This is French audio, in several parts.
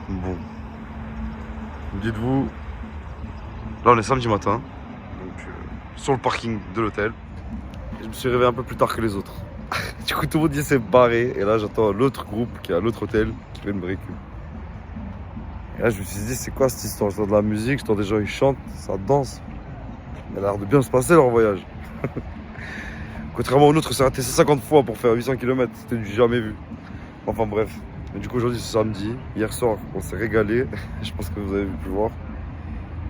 Bon. Dites-vous, là on est samedi matin, donc sur le parking de l'hôtel. Je me suis réveillé un peu plus tard que les autres. Du coup tout le monde s'est barré et là j'attends l'autre groupe qui est à l'autre hôtel qui vient me récupérer. Et là je me suis dit c'est quoi cette histoire? J'entends de la musique, j'entends des gens qui chantent, ça danse. Il a l'air de bien se passer leur voyage. Contrairement au nôtre, c'est raté 50 fois pour faire 800 km, c'était du jamais vu. Enfin bref. Et du coup aujourd'hui c'est samedi, hier soir on s'est régalé, je pense que vous avez pu voir.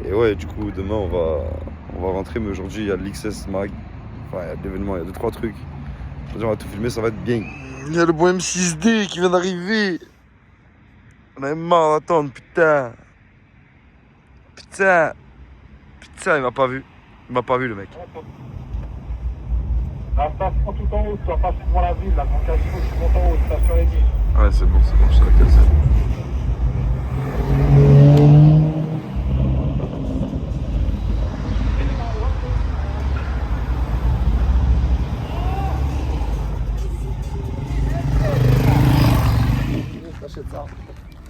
Et ouais du coup demain on va rentrer, mais aujourd'hui il y a l'XS Mag, enfin il y a l'événement, il y a 2-3 trucs. Aujourd'hui on va tout filmer, ça va être bien. Il y a le bon M6D qui vient d'arriver. On a marre d'attendre, putain. Putain, il m'a pas vu. Il m'a pas vu le mec. La station tout en haut, tu vas passer devant la ville, la Grand Casino, tu montes en haut, station Rémi. Ouais c'est bon, je sais laquelle c'est.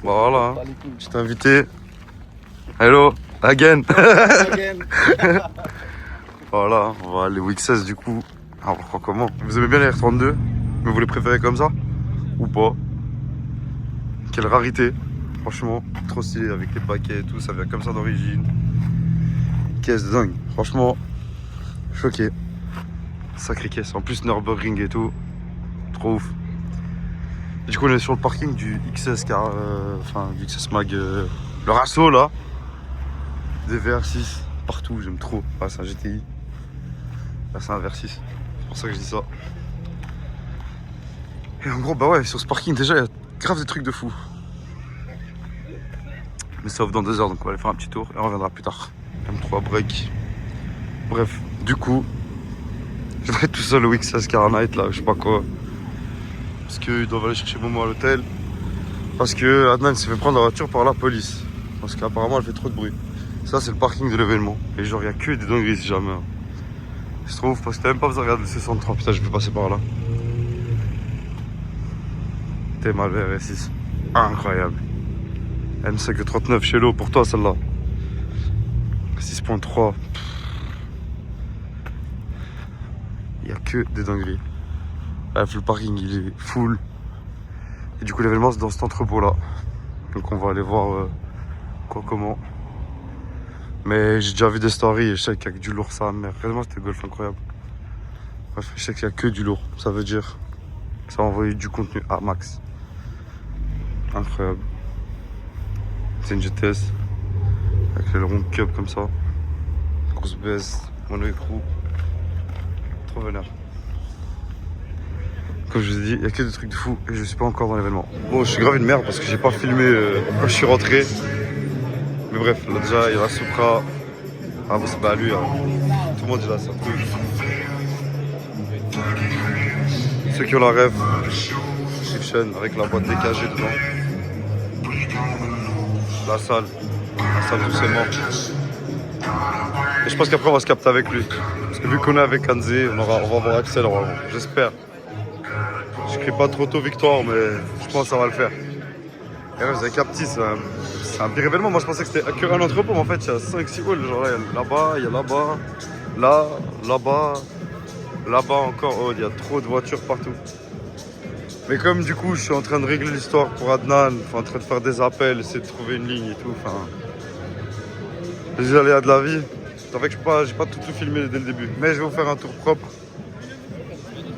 Voilà, hein. Je t'ai invité. Hello, again. Voilà, on va aller au XS du coup. Alors comment? Vous aimez bien les R32? Mais vous les préférez comme ça? Ou pas? Quelle rarité. Franchement, trop stylé avec les paquets et tout, ça vient comme ça d'origine. Caisse de dingue. Franchement, choqué. Sacrée caisse. En plus, Nürburgring et tout. Trop ouf. Du coup, on est sur le parking du XS, du XS Mag, le Rasso là. Des VR6 partout, j'aime trop. Ah, c'est un GTI. Là, c'est un VR6. C'est pour ça que je dis ça. Et en gros, bah ouais, sur ce parking, déjà, il y a grave des trucs de fou. Mais ça ouvre dans 2 heures, donc on va aller faire un petit tour et on reviendra plus tard. M3 break. Bref, du coup, je vais être tout seul au XS Car Night là, je sais pas quoi. Parce qu'ils doivent aller chercher Momo à l'hôtel. Parce que Adnan s'est fait prendre la voiture par la police. Parce qu'apparemment elle fait trop de bruit. Ça c'est le parking de l'événement. Et genre il n'y a que des dingueries si jamais. C'est trop ouf parce que t'as même pas besoin de regarder le C63. Putain je vais passer par là. T'es mal VR6. Incroyable. M5 39 chez l'eau pour toi celle-là. 6.3. Il n'y a que des dingueries. Bref, le parking il est full. Et du coup l'événement c'est dans cet entrepôt là. Donc on va aller voir quoi comment. Mais j'ai déjà vu des stories et je sais qu'il y a que du lourd ça. Mais réellement c'était golf incroyable. Bref, je sais qu'il y a que du lourd. Ça veut dire que ça va envoyer du contenu à max. Incroyable. C'est une GTS. Avec les ronds cup comme ça. Grosse baisse, mono écrou. Trop vénère. Comme je vous ai dit, il n'y a que des trucs de fou et je suis pas encore dans l'événement. Bon, je suis grave une merde parce que j'ai pas filmé quand je suis rentré. Mais bref, là déjà, il y a la Supra. Ah bon, c'est pas à lui, hein. Tout le monde est là, c'est un peu. Ceux qui ont la rêve, Shifttion avec la boîte DKG dedans. La salle tous c'est mort. Et je pense qu'après on va se capter avec lui. Parce que vu qu'on est avec Kanzi, on va voir Axel, j'espère. Je crie pas trop tôt victoire, mais je pense que ça va le faire. Et ouais, vous avez capté, c'est un pire événement. Moi je pensais que c'était qu'un entrepôt, mais en fait il y a 5-6 halls. Genre là, il y a là-bas, il y a là-bas, là-bas encore. Oh, il y a trop de voitures partout. Mais comme du coup je suis en train de régler l'histoire pour Adnan, en train de faire des appels, essayer de trouver une ligne et tout, les aléas de la vie. C'est vrai que j'ai pas tout filmé dès le début. Mais je vais vous faire un tour propre.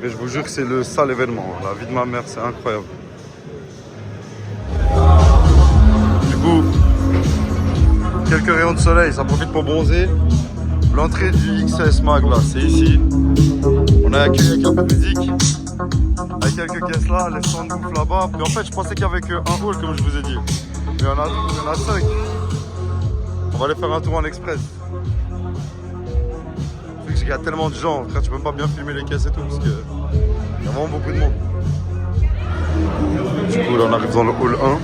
Et je vous jure que c'est le sale événement. La vie de ma mère, c'est incroyable. Du coup, quelques rayons de soleil, ça profite pour bronzer. L'entrée du XS Mag, là, c'est ici. On est accueilli avec un peu de musique. Avec quelques caisses là, les stands bouffent là-bas. Puis en fait, je pensais qu'il y avait qu'un hall, comme je vous ai dit. Mais il y en a 5. On va aller faire un tour en express. Il y a tellement de gens, frère, tu peux pas bien filmer les caisses et tout parce que il y a vraiment beaucoup de monde. Du coup là on arrive dans le hall 1.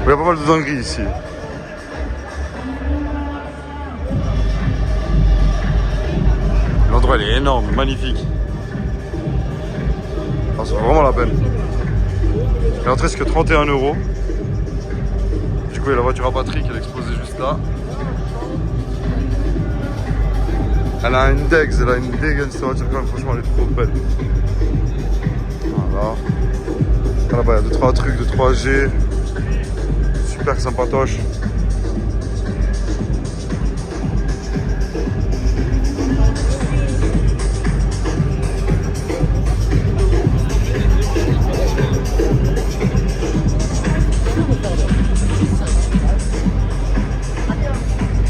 Il y a pas mal de dingueries ici. L'endroit il est énorme, magnifique. Ça vaut vraiment la peine. Et l'entrée c'est que 31 €. Du coup il y a la voiture à batterie qui est exposée juste là. Elle a une Dex, elle a une Degen cette voiture quand même, franchement elle est trop belle. Voilà. Là-bas il y a 2-3 trucs de 3G. Super sympatoche.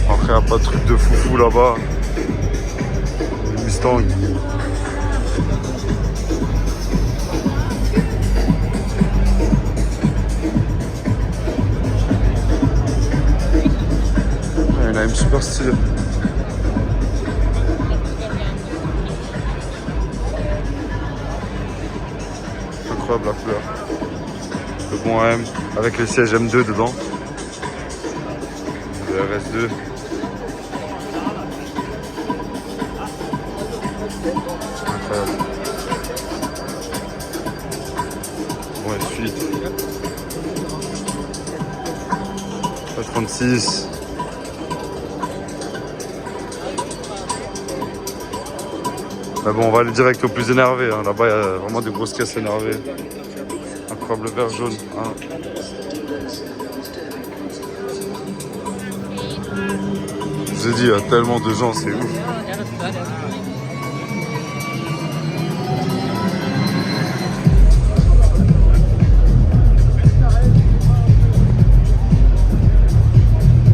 Après il n'y a pas de truc de foufou là-bas. Une Mustang. Il a une super stylée. Incroyable la couleur. Le bon AM avec le siège M2 dedans. Le RS2. Incroyable. Bon, et suite. 36. Mais bon, on va aller direct au plus énervé. Hein. Là-bas, il y a vraiment des grosses caisses énervées. Incroyable vert jaune. Hein. Je vous ai dit, il y a tellement de gens, c'est ouf.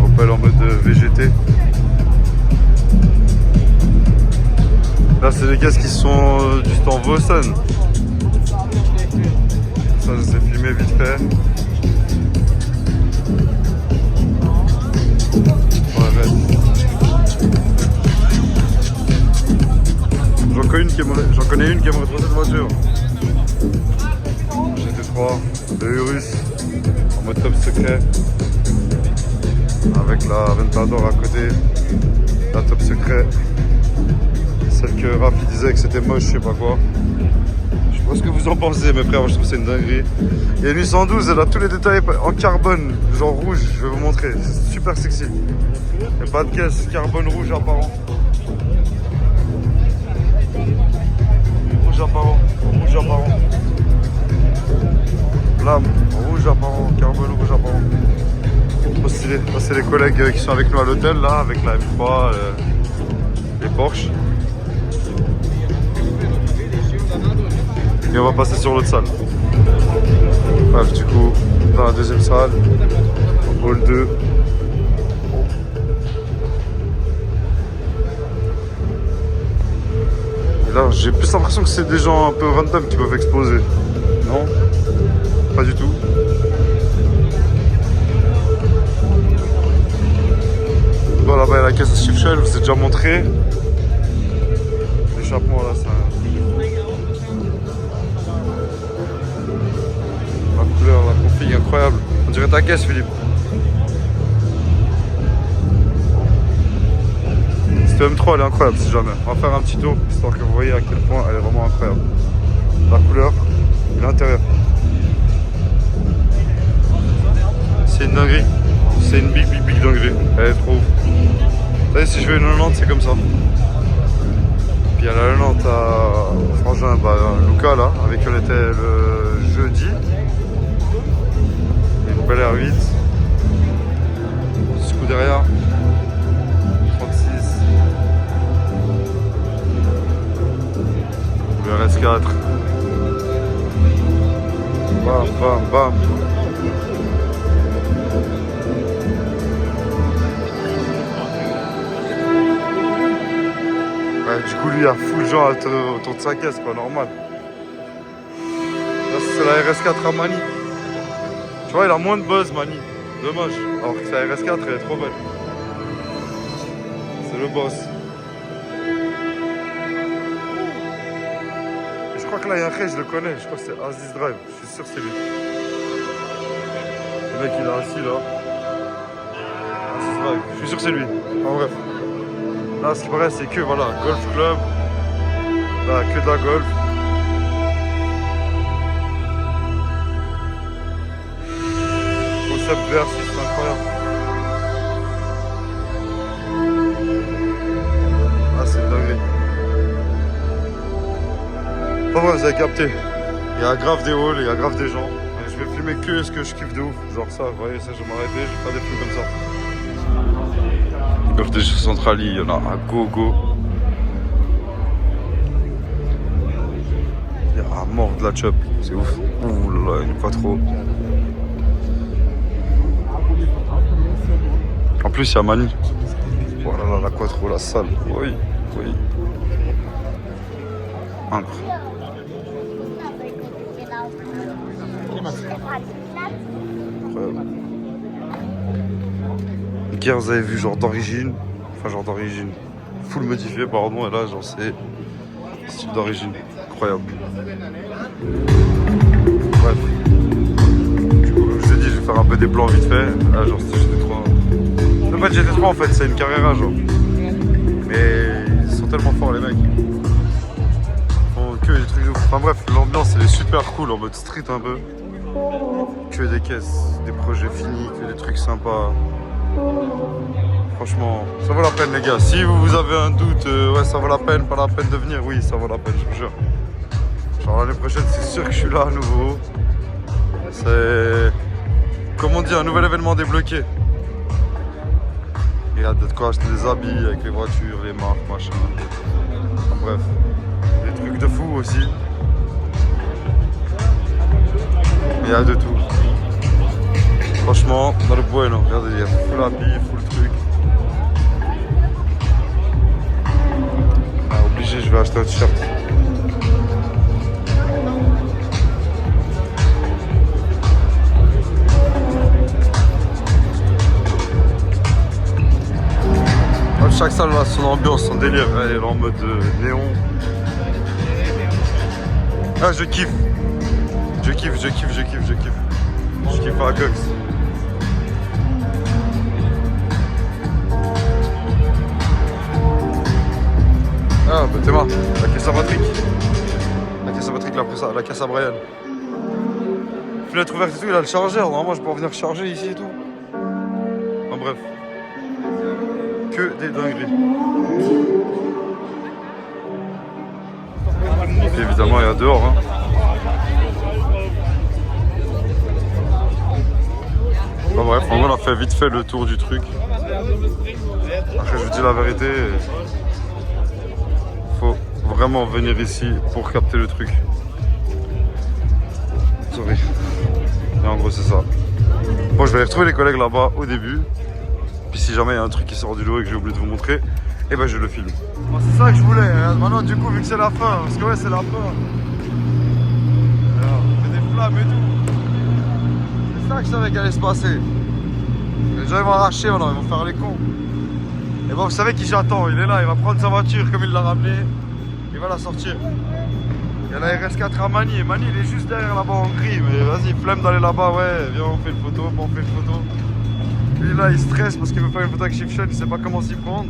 Opel en mode VGT. Là, c'est les caisses qui sont du stand Vossen. Ça, je sais filmer vite fait. Ouais, j'en connais une qui aimerait trouver cette voiture. GT3 de Urus en mode top secret. Avec la Aventador à côté. La top secret. Celle que Rafi disait que c'était moche, je sais pas quoi. Je sais pas ce que vous en pensez, mes frères, je trouve que c'est une dinguerie. Il y a une 812, elle a tous les détails en carbone, genre rouge, je vais vous montrer, c'est super sexy. Il n'y a pas de caisse, carbone rouge apparent. Rouge apparent, rouge apparent. Lame, rouge apparent, carbone rouge apparent. Trop stylé. Ça, c'est les collègues qui sont avec nous à l'hôtel, là, avec la M3, les Porsche. Et on va passer sur l'autre salle. Bref, du coup, dans la deuxième salle, au hall 2. Et là, j'ai plus l'impression que c'est des gens un peu random qui peuvent exposer. Non? Pas du tout. Bon, là-bas, il y a la caisse à Schiffshell, je vous ai déjà montré. L'échappement, là, ça... La config incroyable. On dirait ta caisse, Philippe. Cette M3 elle est incroyable si jamais. On va faire un petit tour histoire que vous voyez à quel point elle est vraiment incroyable. La couleur et l'intérieur. C'est une dinguerie. C'est une big dinguerie. Elle est trop ouf. Vous savez, si je veux une 90 c'est comme ça. Puis il y a la 90 à Frangin, Luca là, avec qui on était le jeudi. Une belle R8. Ce coup derrière. 36. Le RS4. Bam, bam, bam. Ouais, du coup, lui, il y a full de gens autour de sa caisse, quoi, normal. Là, c'est la RS4 à Mani. Tu vois, il a moins de buzz, Mani. Dommage. Alors que sa RS4, elle est trop belle. C'est le boss. Et je crois que là, il y a un Ré, je le connais. Je crois que c'est Aziz Drive. Je suis sûr que c'est lui. Le mec, il est assis là. Aziz Drive. Je suis sûr que c'est lui. En bref. Là, ce qui paraît, c'est que voilà, Golf Club. Là, que de la golf. Chub VR6, c'est incroyable. Ah, c'est dingue. Enfin ouais, vous avez capté. Il y a grave des halls, il y a grave des gens. Je vais filmer que ce que je kiffe de ouf. Genre ça, vous voyez, ça, je vais m'arrêter, je vais faire des films comme ça. Golf de Centrali, il y en a à gogo. Il y a à mort de la chop, c'est ouf. Ouh là là, une quattro. En plus, il y a Mani. Voilà, la quattro, la salle. Oui, oui. Incroyable. Hier, vous avez vu genre d'origine. Enfin, genre d'origine. Full modifié, pardon. Et là, genre, c'est style d'origine. Incroyable. Bref. Du coup, comme je vous ai dit, je vais faire un peu des plans vite fait. Là, genre, c'était GT3. C'est pas GT3 en fait, c'est une Carrera, genre. Mais ils sont tellement forts, les mecs. Ils font que des trucs de ouf. Enfin, bref, l'ambiance, elle est super cool en mode street un peu. Que des caisses, des projets finis, que des trucs sympas. Franchement, ça vaut la peine les gars. Si vous avez un doute, ouais ça vaut la peine, pas la peine de venir, oui ça vaut la peine, je vous jure. Genre l'année prochaine c'est sûr que je suis là à nouveau. C'est, comme on dit, un nouvel événement débloqué. Il y a de quoi acheter des habits avec les voitures, les marques, machin. Enfin, bref, des trucs de fou aussi. Il y a de tout. Franchement, dans le bueno, regardez, il y a full habit, full truc. Ah, obligé, je vais acheter un t-shirt. Chaque salle a son ambiance, son délire. Elle est en mode néon. Ah, je kiffe. Je kiffe. Je kiffe à Gox. Ah, bah Théma, la caisse à Patrick. La caisse à Patrick, la caisse à Brian. Fenêtre ouverte et tout, il a le chargeur. Normalement, je peux venir charger ici et tout. Enfin, bref. Que des dingueries. Et évidemment, il y a dehors. Hein. Enfin, bref, en gros, on a fait vite fait le tour du truc. Après, je vous dis la vérité. Faut vraiment venir ici pour capter le truc. Sorry. Et en gros c'est ça. Bon, je vais retrouver les collègues là-bas au début. Puis si jamais il y a un truc qui sort du lot et que j'ai oublié de vous montrer, et ben je le filme. Bon, c'est ça que je voulais. Hein. Maintenant du coup vu que c'est la fin, parce que ouais c'est la fin. Alors, il y a des flammes et tout. C'est ça que je savais qu'elle allait se passer. Les gens ils vont arracher maintenant, ils vont faire les cons. Et bon, vous savez qui j'attends, il est là, il va prendre sa voiture comme il l'a ramené, il va la sortir. Il y a la RS4 à Mani, et Mani il est juste derrière là-bas en gris, mais vas-y, flemme d'aller là-bas, ouais, viens on fait une photo, on fait une photo. Lui là il stresse parce qu'il veut faire une photo avec Shifshon, il sait pas comment s'y prendre.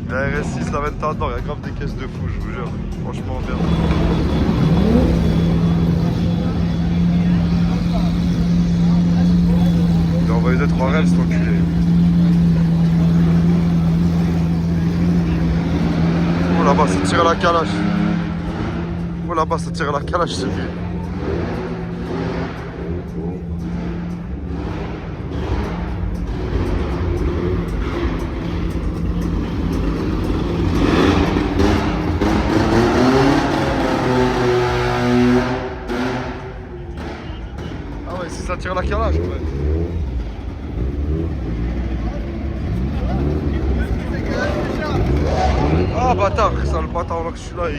La RS6, la Ventador, il y a grave des caisses de fou, je vous jure, franchement bien. Il a envoyé 2-3 rêves, cet enculé. Oh là-bas, ça tire à la calache. Oh là-bas, ça tire à la calache, c'est lui. Ah ouais, si ça tire à la calache, ouais. Ah bâtard, ça le bâtard là que je suis là, il...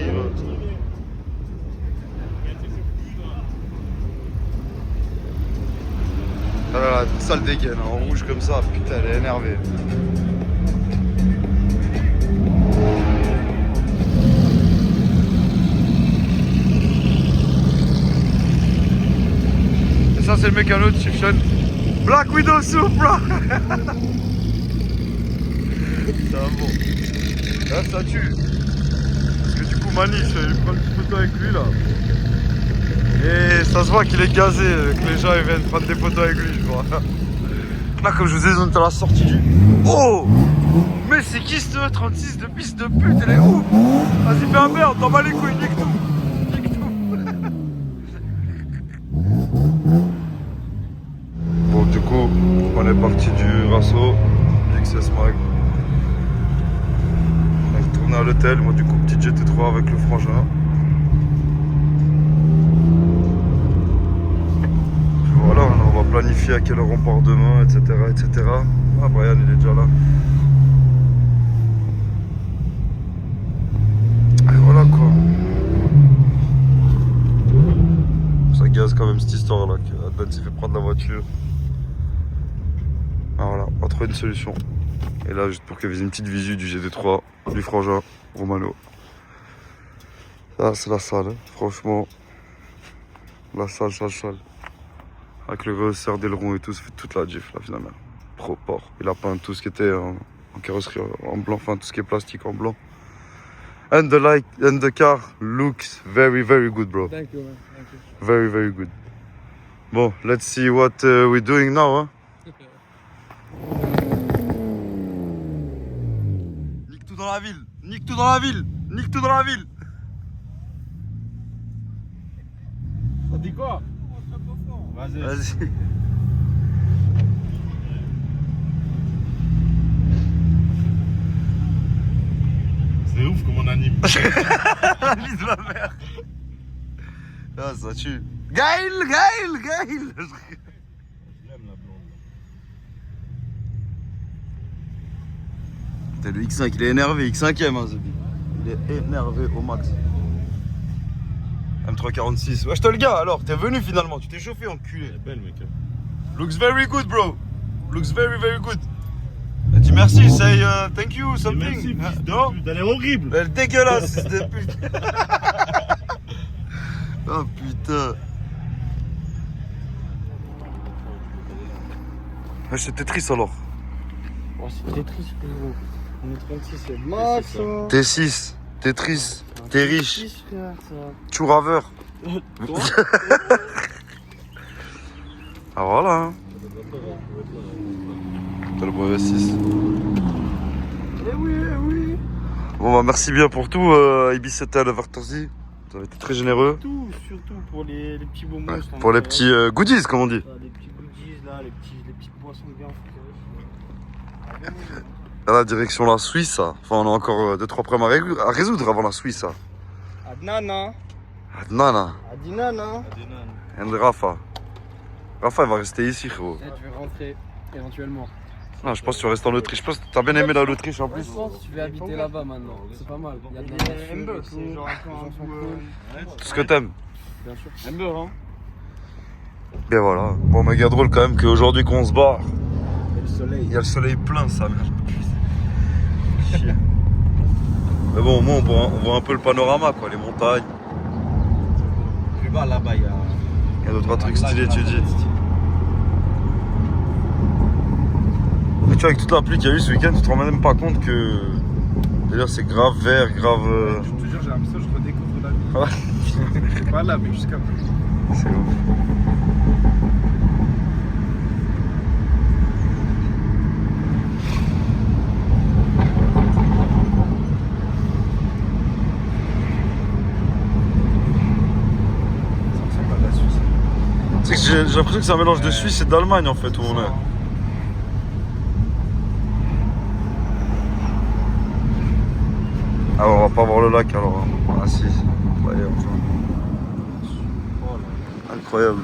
Ah là là, sale dégaine, en rouge comme ça, putain elle est énervée. Et ça c'est le mécano de Shifshon. Black Widow souffle. C'est un bon. Là ça tue. Parce que du coup Mani, je vais prendre une petite photo avec lui là. Et Ça se voit qu'il est gazé, que les gens ils viennent prendre des photos avec lui, je vois. Là, comme je vous ai dit, on est à la sortie du... Oh! Mais c'est qui ce 36 de fils de pute? Elle est où? Vas-y, fais un merde, t'en bats les couilles, nique tout! Nique tout! Bon, du coup, on est parti du Rasso, du XS Mag. On est retourné à l'hôtel, moi du coup, petit GT3 avec le frangin. Voilà, on va planifier à quelle heure on part demain, etc. etc. Ah, Brian, il est déjà là. Et voilà quoi. Ça gaze quand même cette histoire là, qu'Adnan s'est fait prendre la voiture. Ah voilà, on va trouver une solution. Et là, juste pour qu'il fasse une petite visu du GT3, du frangin, Romano. Ça, c'est la salle, hein. Franchement. La salle. Avec le rehausseur d'aileron et tout, ça fait toute la gif là finalement. Trop propre. Il a peint tout ce qui était en carrosserie en blanc, enfin tout ce qui est plastique en blanc. And the car looks very good, bro. Thank you, man. Thank you. Very good. Bon, let's see what we're doing now, hein. Nique tout dans la ville. Nique tout dans la ville. Nique tout dans la ville. Ça dit quoi? Vas-y. C'est ouf comme on anime. La vie de ma mère. Ah, ça tue. Gaël. Je l'aime la blonde. Putain, le X5, il est énervé. X5ème, hein, Zebi. Il est énervé au max. M346. Wesh, toi le gars, alors, t'es venu finalement. Tu t'es chauffé, enculé. Elle est belle, mec. Looks very good, bro. Looks very good. Elle dit merci, say thank you, something. Merci, Ah, fils de non, pute. Elle est horrible. elle est dégueulasse, fils de pute. Oh putain. Wesh, c'est Tetris alors. Oh, c'est très triste, frérot. On est 36, c'est le max. Hein. T6, Tetris, t'es riche. Triste, frère, ça. Chouraveur. Toi Ah voilà, hein. T'as le brevet 6. Eh oui. Bon bah merci bien pour tout, Ibis à Vartorzi. Vous avez été très généreux. Surtout pour les petits bonbons. Ouais, ça pour les m'intéresse. petits goodies, comme on dit. Les petits goodies là, les petites boissons bien fraîches. Là, la direction la Suisse. Enfin, on a encore 2-3 problèmes à résoudre avant la Suisse. Adnana. Adnana. Adinana. And Rafa. Rafa, il va rester ici, frérot. Je vais rentrer éventuellement. Ah, je pense que tu vas rester en Autriche. Je pense que t'as bien aimé l'Autriche en plus. Je pense que je vais habiter là-bas maintenant. C'est pas mal. Il y a de la nature et tout. Les gens sont cool. Tout ce que t'aimes. Bien sûr. Amber, hein. Bien voilà. Bon, mais gars drôle quand même qu'aujourd'hui qu'on se barre, Et le soleil. il y a le soleil plein, ça merde. Chier. Mais bon, au moins on voit un peu le panorama, quoi, les montagnes. Plus bas là-bas, il y a. Il y a 2-3 trucs stylés, tu dis. Mais tu vois, avec toute la pluie qu'il y a eu ce week-end, tu te rends même pas compte que. D'ailleurs, c'est grave vert, grave. Je te jure, j'ai l'impression que je redécouvre la vie. Ouais. C'est pas là, mais jusqu'à maintenant. C'est ouf. Ça ressemble à la Suisse. C'est que j'ai l'impression que c'est un mélange de Suisse et d'Allemagne en fait où on est. Ah, on va pas voir le lac alors. Ah si, incroyable. Incroyable.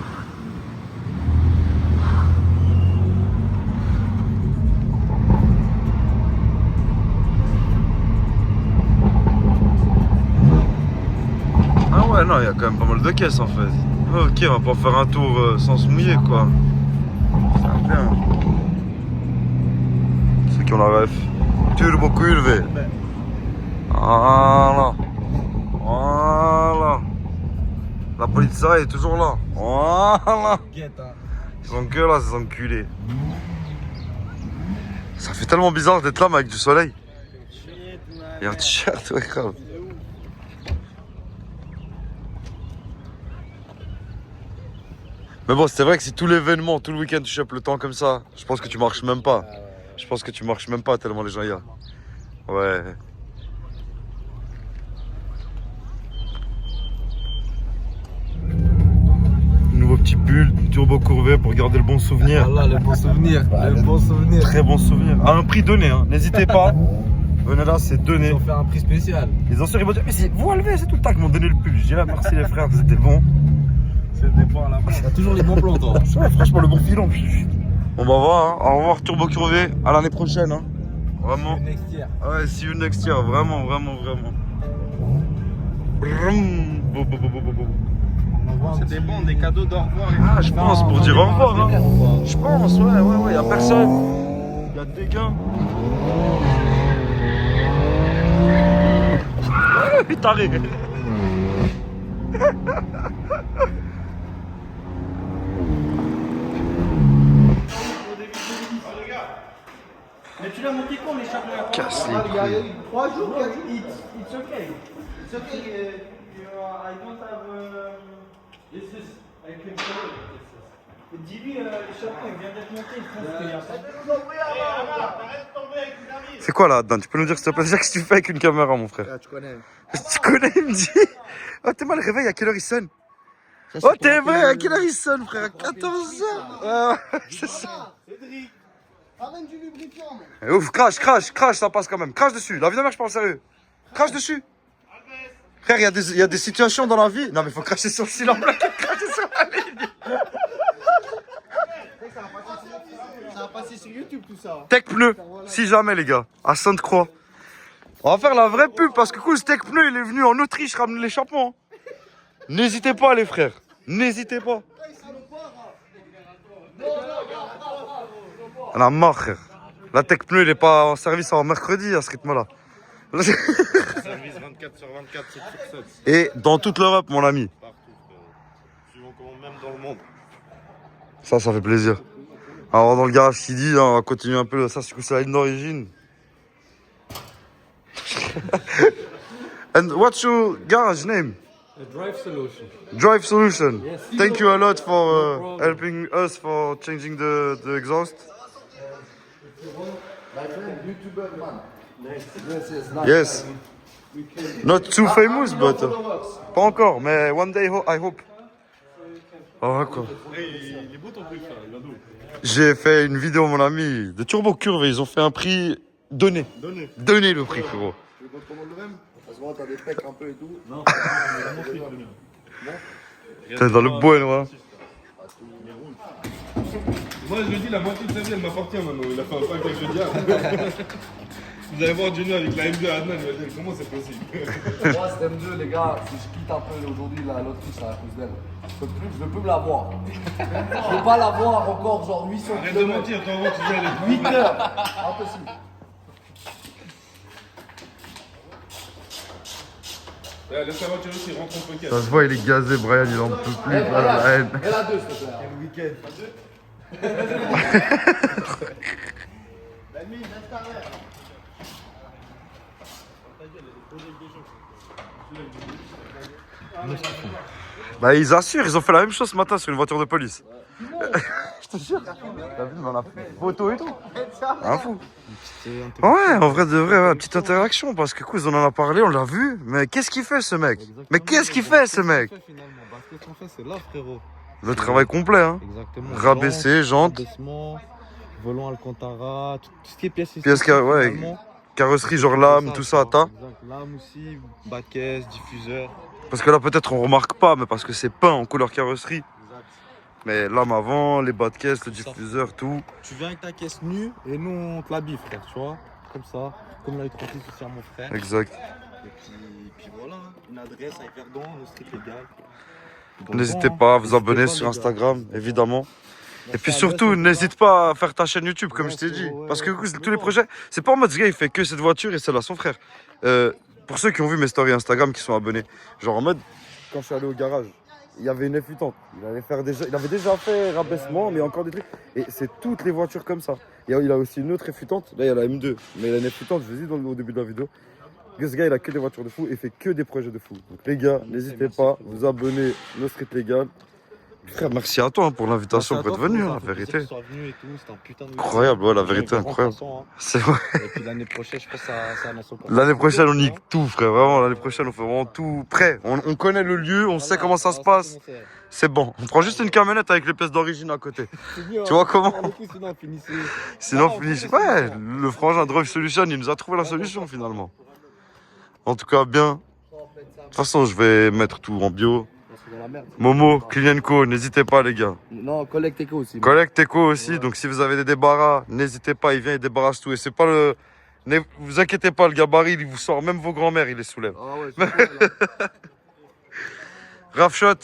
Ah ouais, non, il y a quand même pas mal de caisses en fait. Ok, on va pas faire un tour sans se mouiller quoi. C'est bien. Ceux qui ont la ref. Turbo curve. Voilà. Voilà. La polizia est toujours là. Voilà. Ils sont que là, ces enculés. Ça fait tellement bizarre d'être là, mais avec du soleil. Et un t-shirt, ouais, grave. Mais bon, c'est vrai que si tout l'événement, tout le week-end, tu chopes le temps comme ça, je pense que tu marches même pas. Je pense que tu marches même pas tellement les gens y a. Ouais. Nouveau petit pull, turbo courvé pour garder le bon souvenir. Voilà, le bon souvenir. Le bon souvenir. Très bon souvenir. À un prix donné, hein. N'hésitez pas. Venez là, c'est donné. Ils ont fait un prix spécial. Les anciens, ils vont dire, mais si vous enlevez, c'est tout le temps qu'ils m'ont donné le pull. Je dirais merci les frères, vous étiez bons. C'était bon à la fin. T'as toujours les bons plans, toi. Ouais, franchement, le bon filon. On va voir, hein. Au revoir, turbo curvé. À l'année prochaine, hein. Vraiment. Next year. Ouais, see you next year. Vraiment, vraiment, vraiment. Vroom. Bo, bo, bo, bo, bo, bo. C'était bon, des cadeaux d'au revoir. Ah, je pense, pour dire au revoir, hein. Je pense, ouais, y'a personne. Y'a des gains. Ouais, taré. Mais tu l'as monté quand l'échappement? Casse les Il y a couilles. 3 jours, 4 jours. It's okay. It's okay. I don't have. This is. I can follow it. Dis-lui, l'échappement, il vient d'être monté. Je pense qu'il y a C'est quoi là, Dan? Tu peux nous dire s'il te plaît déjà qu'est-ce que tu fais avec une caméra, mon frère? Tu connais. Tu connais, il me dit. Oh, t'es mal réveillé, à quelle heure il sonne? Oh, t'es vrai, à quelle heure il sonne, frère? À 14h. Ah, c'est ça. Cédric, ramène du lubrifiant, mec. Eh, ouf, crache, ça passe quand même. Crache dessus. La vie de mère, je parle sérieux. Crache dessus. Frère, il y a des situations dans la vie. Non, mais faut cracher sur le silence. Cracher sur la ligne. Ça va passer sur YouTube tout ça. Tech Pneu, si jamais, les gars. À Sainte-Croix. On va faire la vraie pub parce que cool, ce Tech Pneu, il est venu en Autriche ramener l'échappement. N'hésitez pas, les frères. N'hésitez pas. On a marre, frère. La Tech Pneu, il est pas en service en mercredi à ce rythme-là. Service 24 sur 24, 7 sur 7. Et dans toute l'Europe, mon ami. Partout, suivant comment même dans le monde. Ça fait plaisir. Alors, dans le garage qui dit, on va continuer un peu. Ça, c'est la ligne d'origine. And what's your garage name? Drive Solution. Drive Solution. Yes. Thank you a lot for problem. helping us for changing the exhaust. My friend, YouTuber man. Yes. Not too famous, but pas encore, mais one day I hope. Oh, quoi. Il est beau ton truc, là. Il va d'où? J'ai fait une vidéo, mon ami, de Turbo Curve. Ils ont fait un prix donné. Donné le prix, frérot. Tu veux qu'on te commande le même? Ça se voit, t'as des pecs un peu et tout. Non, T'es dans le bois, moi. moi je lui dis la moitié de sa vie elle m'appartient maintenant. Il a fait un pack avec le diable. Vous allez voir Junior avec la M2 à Adnan, il va dire comment c'est possible. Moi, cette M2, les gars, si je quitte un peu aujourd'hui la loterie, c'est à cause d'elle. Je peux me l'avoir. Je peux pas l'avoir encore, genre 800 Arrête de mentir, toi avant tu disais elle est 8 heures. Impossible. laisse la voiture aussi, rentre en pocket. Ça se voit, il est gazé, Brian, il en peut plus. Elle a 2, s'il te plaît. Bah, ils assurent, ils ont fait la même chose ce matin sur une voiture de police. Je te jure. T'as vu, on a fait une photo et tout. Un fou. Ouais, en vrai de vrai, ouais, petite interaction parce que on en a parlé, on l'a vu. Mais qu'est-ce qu'il fait ce mec? Mais qu'est-ce qu'il fait ce mec? Ce qu'on fait, c'est là, frérot. Le travail complet, hein. Exactement. Rabaisser, jantes, Rabaissement, volant Alcantara, tout ce qui est pièces. ouais, carrosserie, genre lame, tout ça, t'as. Lame aussi, bas de caisse, diffuseur. Parce que là, peut-être on remarque pas, mais parce que c'est peint en couleur carrosserie. Mais lame avant, les bas de caisse, le diffuseur, tout. Tu viens avec ta caisse nue et nous on te l'habille, frère, tu vois. Comme ça, comme l'a eu transmis aussi à mon frère. Exact. Et puis voilà, hein. Une adresse à Yverdon, le street légal. N'hésitez pas à vous abonner sur Instagram, évidemment. Et puis surtout, n'hésite pas à faire ta chaîne YouTube, comme je t'ai dit. Parce que tous les projets, c'est pas en mode ce gars, il fait que cette voiture et celle à son frère. Pour ceux qui ont vu mes stories Instagram, qui sont abonnés, genre en mode, quand je suis allé au garage, il y avait une F80. Il avait déjà fait rabaissement, mais encore des trucs. Et c'est toutes les voitures comme ça. Il a aussi une autre F80. Là, il y a la M2. Mais la F80, je vous ai dit au début de la vidéo. Ce gars, il a que des voitures de fou et fait que des projets de fou. Donc les gars, n'hésitez pas à vous abonner, No Street Légal. Frère, merci à toi hein, pour l'invitation, pour être venu, hein, la vérité. Incroyable, ouais, la vérité, incroyable. C'est vrai. Et puis l'année prochaine, je pense que ça annonce encore. L'année prochaine, on nique tout, frère. Vraiment, l'année prochaine, on fait vraiment tout prêt. On connaît le lieu, on sait comment ça se passe. C'est bon. On prend juste une camionnette avec les pièces d'origine à côté. Tu vois comment? Sinon, ouais, le frangin Drive Solution, il nous a trouvé la solution finalement. En tout cas, bien. De toute façon, je vais mettre tout en bio. Momo, Clean & Co, n'hésitez pas les gars. Non, Collect Eco aussi. Collect Eco aussi, donc si vous avez des débarras, n'hésitez pas, il vient, il débarrasse tout. Et c'est pas le... Ne vous inquiétez pas, le gabarit, il vous sort, même vos grands-mères, il les soulève. Ah ouais, c'est Raf shot.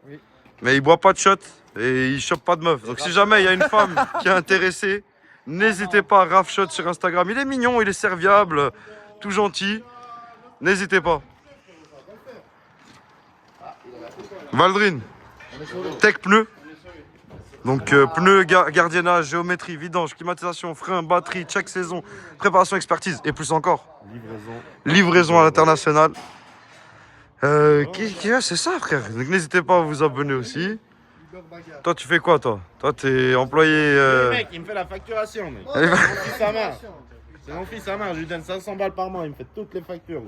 Oui. Mais il boit pas de shot et il chope pas de meuf. Donc si jamais il y a une femme qui est intéressée, n'hésitez pas, Raf shot sur Instagram. Il est mignon, il est serviable, tout gentil. N'hésitez pas. Valdrine, Tech pneus. Donc pneus, gardiennage, géométrie, vidange, climatisation, frein, batterie, check saison, préparation, expertise et plus encore. Livraison à l'international. C'est ça frère. Donc n'hésitez pas à vous abonner aussi. Toi tu fais quoi toi? Toi t'es employé... Mec, il me fait la facturation mec. C'est mon fils à mère. C'est mon fils à mère, je lui donne 500 balles par mois, il me fait toutes les factures.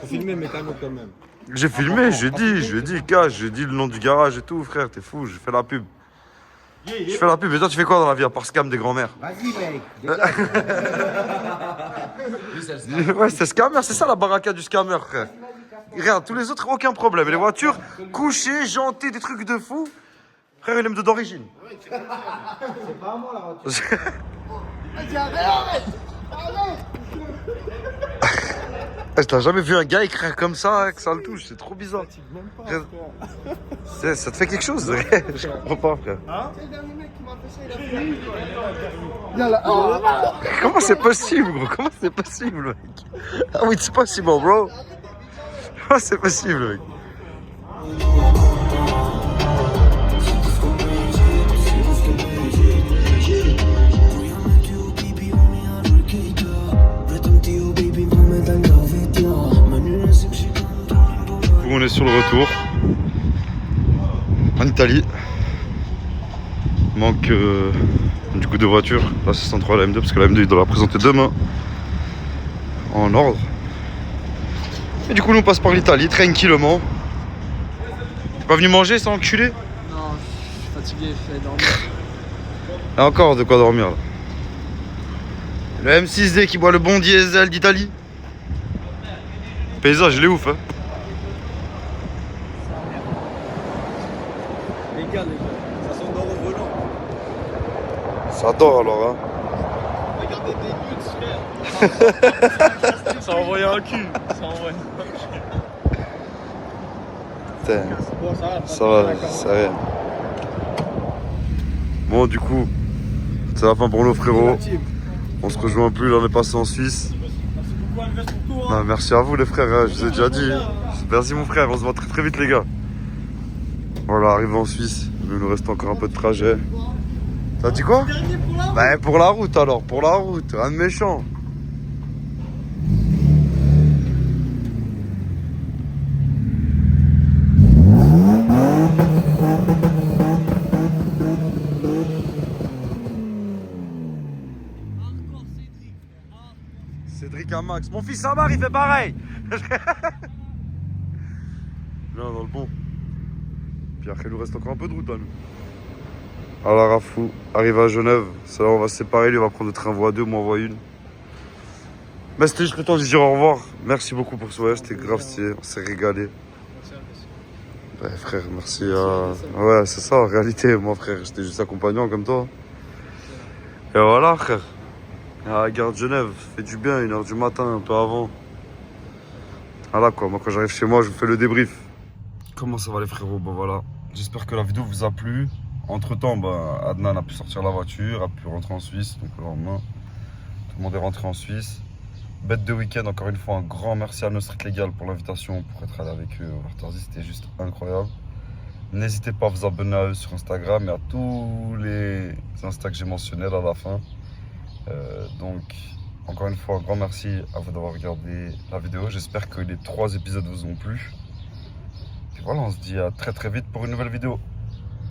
Faut filmer mes canaux quand même. J'ai filmé, j'ai dit, gars, j'ai dit le nom du garage et tout, frère, t'es fou, j'ai fait la pub. Je fais la pub, et toi tu fais quoi dans la vie à part scam des grands-mères? Vas-y, mec. Ouais, c'est scammer, c'est ça la baraka du scammer, frère. Regarde, tous les autres, aucun problème. Et les voitures, couchées, jantées, des trucs de fou. Frère, il aime d'origine. C'est pas à moi la voiture. T'as jamais vu un gars écrire comme ça, que ça le touche, c'est trop bizarre. Ça te fait quelque chose? Je comprends pas, frère. Comment c'est possible, gros? Comment c'est possible, mec? Ah oui, c'est possible, bro. Comment c'est possible, mec? On est sur le retour en Italie. Manque du coup de voiture. Là c'est 103 la M2 parce que la M2 il doit la présenter demain en ordre. Et du coup nous on passe par l'Italie tranquillement. T'es pas venu manger sans enculé? Non, je suis fatigué, je vais dormir. Il y a encore de quoi dormir là. Le M6D qui boit le bon diesel d'Italie. Le paysage il est ouf hein. Les gars, ça s'endort au volant. Ça dort alors hein. Regardez des nudes, frère. Ça envoie un cul. Ça envoie un cul. Putain. Bon, Ça va, c'est rien. Bon du coup, c'est la fin pour nos frérots. On se rejoint plus, là on est passé en Suisse. Non, merci à vous les frères, hein, je vous ai déjà dit. Merci mon frère, on se voit très très vite les gars. Voilà, arrivé en Suisse, il nous reste encore un peu de trajet. T'as dit quoi? Bah pour la route alors, pour la route, rien de méchant. Cédric à Max, mon fils Amar il fait pareil. Non, dans le pont. Puis après il nous reste encore un peu de route à nous. Alors Rafou, arrivé à Genève, c'est là où on va se séparer, lui va prendre le train voie 2, moi voie 1. Mais c'était juste le temps de dire au revoir. Merci beaucoup pour ce voyage, c'était grave stylé, on s'est régalé. Ouais frère, merci à... Ouais c'est ça en réalité, moi frère, j'étais juste accompagnant comme toi. Et voilà frère. À la gare de Genève, ça fait du bien, 1h du matin, un peu avant. Voilà quoi, moi quand j'arrive chez moi, je vous fais le débrief. Comment ça va les frérots? Bah voilà, j'espère que la vidéo vous a plu. Entre temps, bah, Adnan a pu sortir la voiture, a pu rentrer en Suisse, donc le lendemain, tout le monde est rentré en Suisse. Bête de week-end, encore une fois, un grand merci à No Street Legal pour l'invitation, pour être allé avec eux au Warterzy, c'était juste incroyable. N'hésitez pas à vous abonner à eux sur Instagram et à tous les Insta que j'ai mentionnés là à la fin. Donc, encore une fois, un grand merci à vous d'avoir regardé la vidéo. J'espère que les 3 épisodes vous ont plu. Et voilà, on se dit à très très vite pour une nouvelle vidéo.